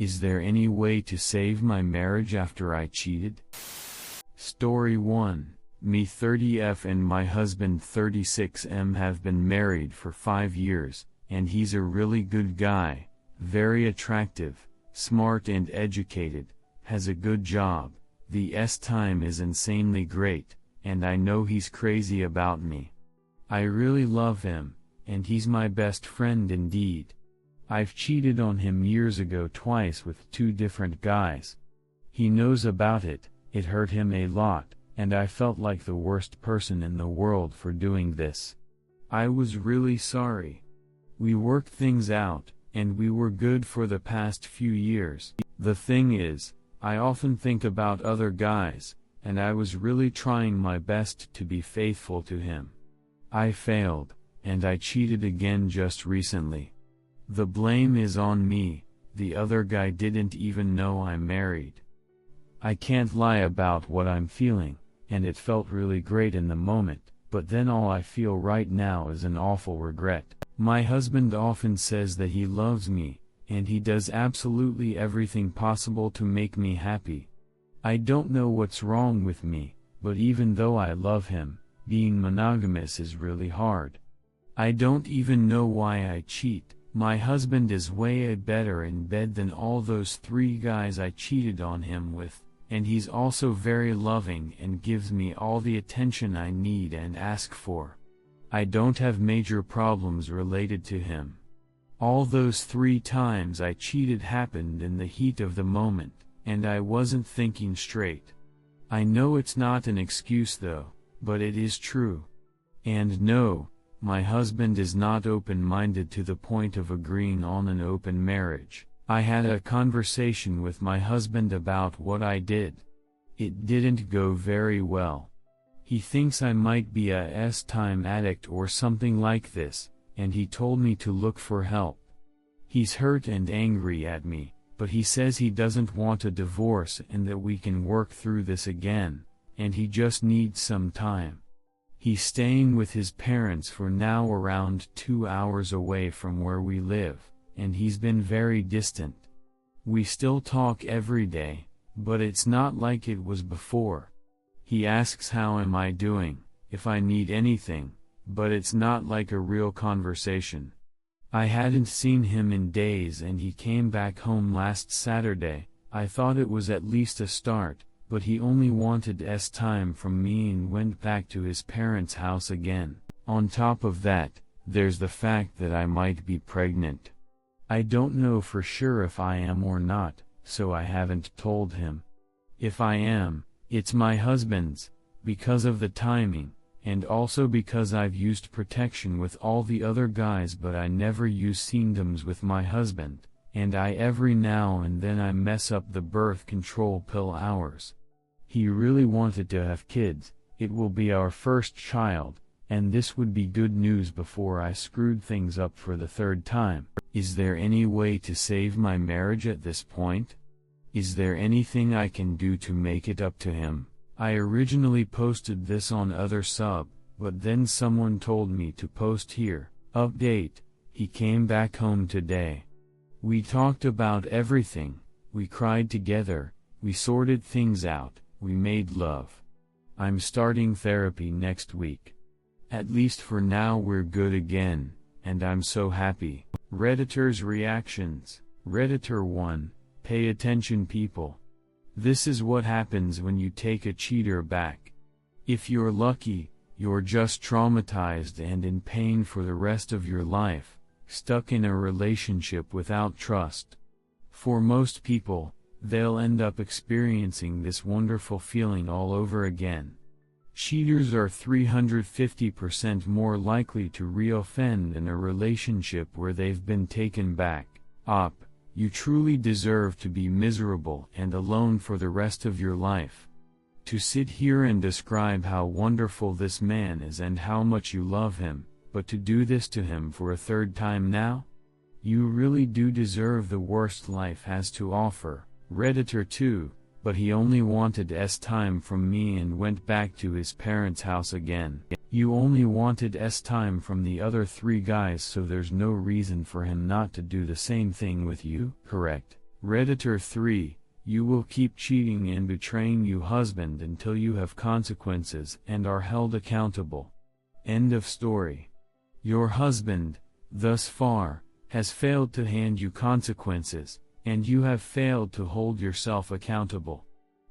Is there any way to save my marriage after I cheated? Story 1. Me 30F and my husband 36M have been married for 5 years, and he's a really good guy, very attractive, smart and educated, has a good job, the time is insanely great, and I know he's crazy about me. I really love him, and he's my best friend indeed. I've cheated on him years ago twice with 2 different guys. He knows about it, it hurt him a lot, and I felt like the worst person in the world for doing this. I was really sorry. We worked things out, and we were good for the past few years. The thing is, I often think about other guys, and I was really trying my best to be faithful to him. I failed, and I cheated again just recently. The blame is on me, the other guy didn't even know I'm married. I can't lie about what I'm feeling, and it felt really great in the moment, but then all I feel right now is an awful regret. My husband often says that he loves me, and he does absolutely everything possible to make me happy. I don't know what's wrong with me, but even though I love him, being monogamous is really hard. I don't even know why I cheat. My husband is way better in bed than all those 3 guys I cheated on him with, and he's also very loving and gives me all the attention I need and ask for. I don't have major problems related to him. All those 3 times I cheated happened in the heat of the moment, and I wasn't thinking straight. I know it's not an excuse though, but it is true. And no, my husband is not open-minded to the point of agreeing on an open marriage. I had a conversation with my husband about what I did. It didn't go very well. He thinks I might be a time addict or something like this, and he told me to look for help. He's hurt and angry at me, but he says he doesn't want a divorce and that we can work through this again, and he just needs some time. He's staying with his parents for now around 2 hours away from where we live, and he's been very distant. We still talk every day, but it's not like it was before. He asks how am I doing, if I need anything, but it's not like a real conversation. I hadn't seen him in days and he came back home last Saturday. I thought it was at least a start, but he only wanted time from me and went back to his parents' house again. On top of that, there's the fact that I might be pregnant. I don't know for sure if I am or not, so I haven't told him. If I am, it's my husband's, because of the timing, and also because I've used protection with all the other guys but I never use condoms with my husband, and every now and then I mess up the birth control pill hours. He really wanted to have kids, it will be our first child, and this would be good news before I screwed things up for the 3rd time. Is there any way to save my marriage at this point? Is there anything I can do to make it up to him? I originally posted this on other sub, but then someone told me to post here. Update, he came back home today. We talked about everything, we cried together, we sorted things out, we made love. I'm starting therapy next week. At least for now we're good again, and I'm so happy. Redditor's reactions. Redditor 1, pay attention people. This is what happens when you take a cheater back. If you're lucky, you're just traumatized and in pain for the rest of your life, stuck in a relationship without trust. For most people, they'll end up experiencing this wonderful feeling all over again. Cheaters are 350% more likely to reoffend in a relationship where they've been taken back. You truly deserve to be miserable and alone for the rest of your life. To sit here and describe how wonderful this man is and how much you love him, but to do this to him for a 3rd time now? You really do deserve the worst life has to offer. Redditor 2, but he only wanted time from me and went back to his parents' house again. You only wanted time from the other 3 guys, so there's no reason for him not to do the same thing with you, correct? Redditor 3, you will keep cheating and betraying your husband until you have consequences and are held accountable. End of story. Your husband, thus far, has failed to hand you consequences, and you have failed to hold yourself accountable.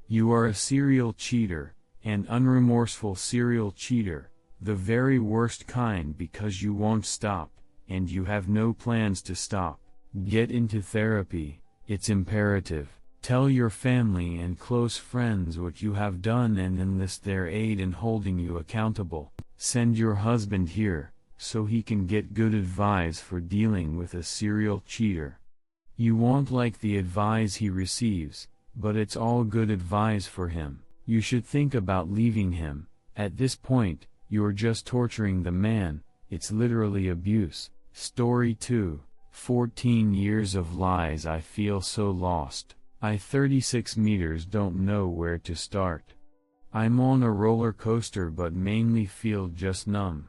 You are a serial cheater, an unremorseful serial cheater, the very worst kind, because you won't stop, and you have no plans to stop. Get into therapy, it's imperative. Tell your family and close friends what you have done and enlist their aid in holding you accountable. Send your husband here, so he can get good advice for dealing with a serial cheater. You won't like the advice he receives, but it's all good advice for him. You should think about leaving him. At this point, you're just torturing the man, it's literally abuse. Story 2, 14 years of lies. I feel so lost. I 36 meters don't know where to start. I'm on a roller coaster but mainly feel just numb.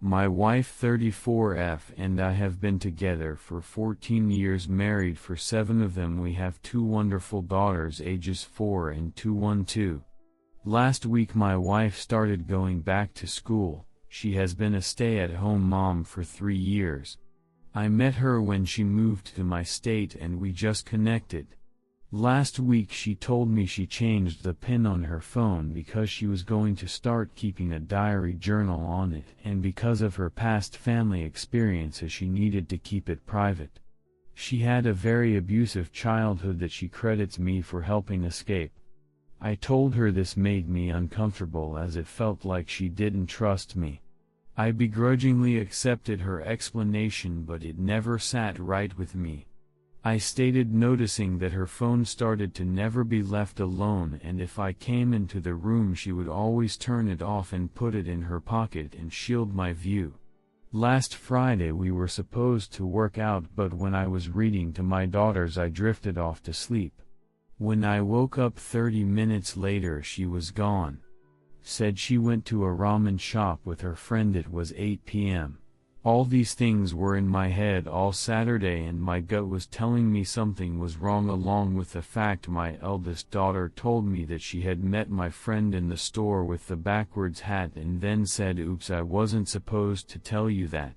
My wife 34F and I have been together for 14 years, married for 7 of them. We have 2 wonderful daughters ages 4 and 212. Last week my wife started going back to school. She has been a stay-at-home mom for 3 years. I met her when she moved to my state and we just connected. Last week she told me she changed the PIN on her phone because she was going to start keeping a diary journal on it, and because of her past family experiences she needed to keep it private. She had a very abusive childhood that she credits me for helping escape. I told her this made me uncomfortable as it felt like she didn't trust me. I begrudgingly accepted her explanation, but it never sat right with me. I stated noticing that her phone started to never be left alone, and if I came into the room she would always turn it off and put it in her pocket and shield my view. Last Friday we were supposed to work out, but when I was reading to my daughters I drifted off to sleep. When I woke up 30 minutes later she was gone. Said she went to a ramen shop with her friend. It was 8 p.m. All these things were in my head all Saturday and my gut was telling me something was wrong, along with the fact my eldest daughter told me that she had met my friend in the store with the backwards hat and then said, "Oops, I wasn't supposed to tell you that."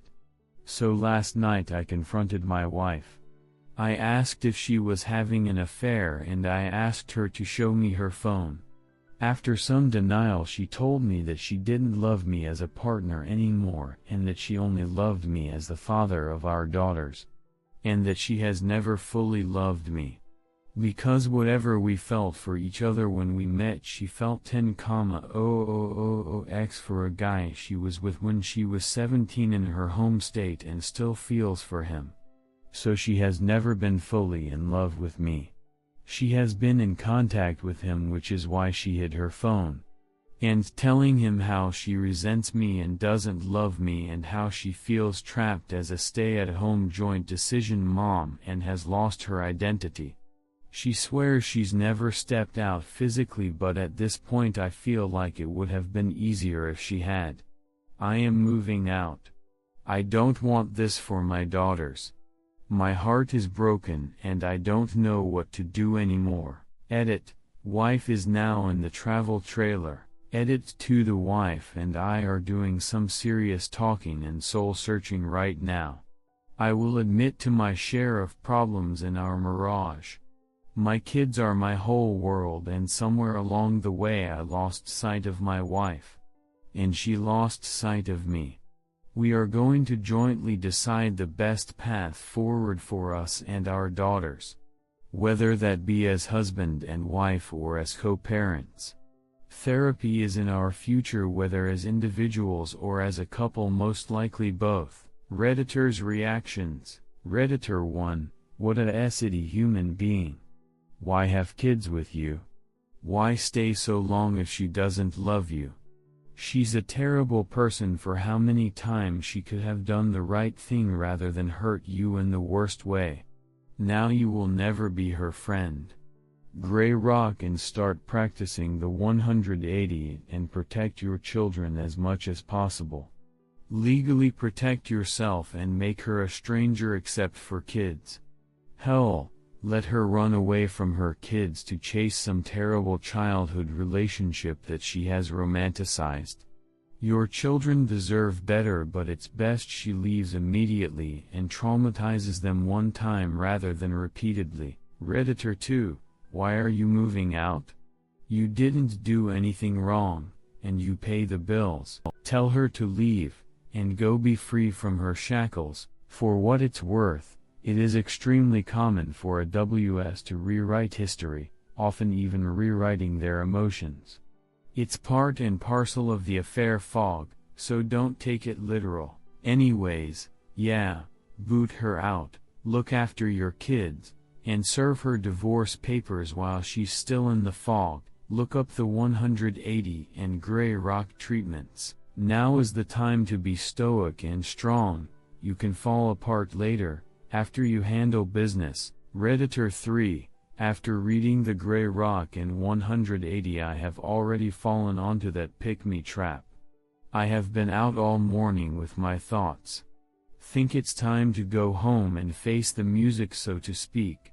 So last night I confronted my wife. I asked if she was having an affair and I asked her to show me her phone. After some denial she told me that she didn't love me as a partner anymore and that she only loved me as the father of our daughters. And that she has never fully loved me. Because whatever we felt for each other when we met, she felt 10,000x for a guy she was with when she was 17 in her home state and still feels for him. So she has never been fully in love with me. She has been in contact with him, which is why she hid her phone. And telling him how she resents me and doesn't love me and how she feels trapped as a stay-at-home joint decision mom and has lost her identity. She swears she's never stepped out physically, but at this point I feel like it would have been easier if she had. I am moving out. I don't want this for my daughters. My heart is broken and I don't know what to do anymore. Edit. Wife is now in the travel trailer. Edit. To the wife and I are doing some serious talking and soul searching right now. I will admit to my share of problems in our mirage. My kids are my whole world, and somewhere along the way I lost sight of my wife. And she lost sight of me. We are going to jointly decide the best path forward for us and our daughters. Whether that be as husband and wife or as co-parents. Therapy is in our future, whether as individuals or as a couple, most likely both. Redditor's reactions. Redditor 1, what a acidy human being. Why have kids with you? Why stay so long if she doesn't love you? She's a terrible person. For how many times she could have done the right thing rather than hurt you in the worst way. Now you will never be her friend. Gray rock and start practicing the 180 and protect your children as much as possible. Legally protect yourself and make her a stranger except for kids. Hell, Let her run away from her kids to chase some terrible childhood relationship that she has romanticized. Your children deserve better, but it's best she leaves immediately and traumatizes them one time rather than repeatedly. Redditor 2, why are you moving out? You didn't do anything wrong, and you pay the bills. Tell her to leave, and go be free from her shackles. For what it's worth, it is extremely common for a WS to rewrite history, often even rewriting their emotions. It's part and parcel of the affair fog, so don't take it literal. Anyways, yeah, boot her out, look after your kids, and serve her divorce papers while she's still in the fog. Look up the 180 and gray rock treatments. Now is the time to be stoic and strong. You can fall apart later, after you handle business. Redditor 3, after reading the gray rock and 180 I have already fallen onto that pick-me trap. I have been out all morning with my thoughts. Think it's time to go home and face the music, so to speak.